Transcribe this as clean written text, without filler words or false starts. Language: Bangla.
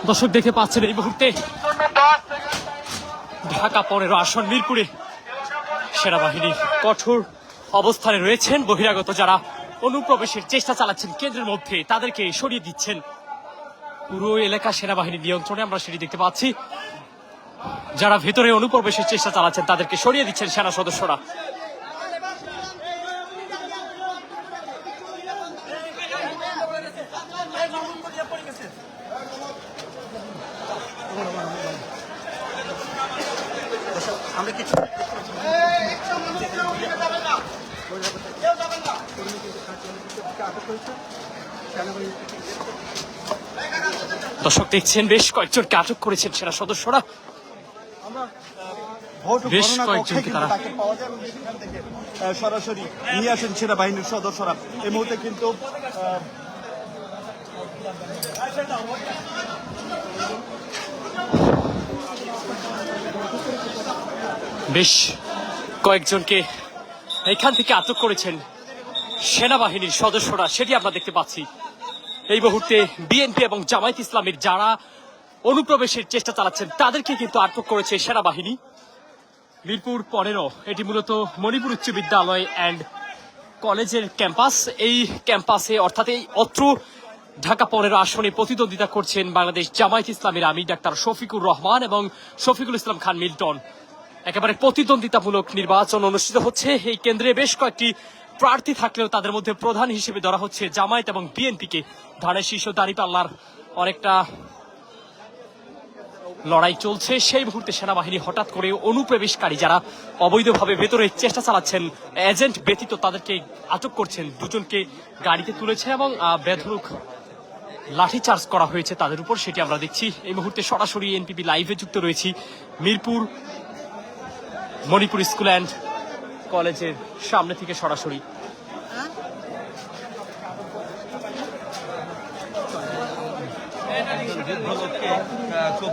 দর্শক দেখতে পাচ্ছেন এই মুহূর্তে ঢাকা 15 আসন মিরপুরে সেনাবাহিনী কঠোর অবস্থানে রয়েছেন। বহিরাগত যারা অনুপ্রবেশের চেষ্টা চালাচ্ছেন কেন্দ্রের মধ্যে তাদেরকে সরিয়ে দিচ্ছেন। পুরো এলাকা সেনাবাহিনীর নিয়ন্ত্রণে আমরা সেটি দেখতে পাচ্ছি। যারা ভেতরে অনুপ্রবেশের চেষ্টা চালাচ্ছেন তাদেরকে সরিয়ে দিচ্ছেন সেনা সদস্যরা। দর্শক দেখছেন বেশ কয়েকজনকে আটক করেছেন সেনা সদস্যরা। বেশ কয়েকজনকে তারা সরাসরি নিয়ে আসেন সেনাবাহিনীর সদস্যরা। এই মুহূর্তে কিন্তু বেশ কয়েকজনকে এখান থেকে আটক করেছেন সেনাবাহিনীর সদস্যরা, সেটি আমরা দেখতে পাচ্ছি। এই মুহূর্তে বিএনপি এবং জামায়াত ইসলামের যারা অনুপ্রবেশের চেষ্টা চালাচ্ছেন তাদেরকে কিন্তু আটক করেছে সেনাবাহিনী। মিরপুর 15 এটি মূলত মণিপুর উচ্চ বিদ্যালয় অ্যান্ড কলেজের ক্যাম্পাস। এই ক্যাম্পাসে অর্থাৎ এই অত্র ঢাকা 15 আসনে প্রতিদ্বন্দ্বিতা করছেন বাংলাদেশ জামায়াত ইসলামের আমির ডাক্তার শফিকুর রহমান এবং শফিকুল ইসলাম খান মিল্টন। একেবারে প্রতিদ্বন্দ্বিতামূলক নির্বাচন অনুষ্ঠিত হচ্ছে। এই কেন্দ্রে বেশ কয়েকটি প্রার্থী থাকলেও তাদের মধ্যে প্রধান হিসেবে ধরা হচ্ছে জামায়াত এবং বিএনপিকে। ধানের শীর্ষ দাঁড়িপাল্লার অনেকটা লড়াই চলছে। সেই মুহূর্তে সেনাবাহিনী হঠাৎ করে অনুপ্রবেশকারী যারা অবৈধভাবে ভেতরে চেষ্টা চালাচ্ছেন এজেন্ট ব্যতীত তাদেরকে আটক করছেন। দুজনকে গাড়িতে তুলেছে এবং বেধড়ক লাঠিচার্জ করা হয়েছে তাদের উপর, সেটি আমরা দেখছি। এই মুহূর্তে সরাসরি এনপিপি লাইভে যুক্ত রয়েছি মিরপুর মণিপুর স্কুল অ্যান্ড কলেজের সামনে থেকে সরাসরি। খুব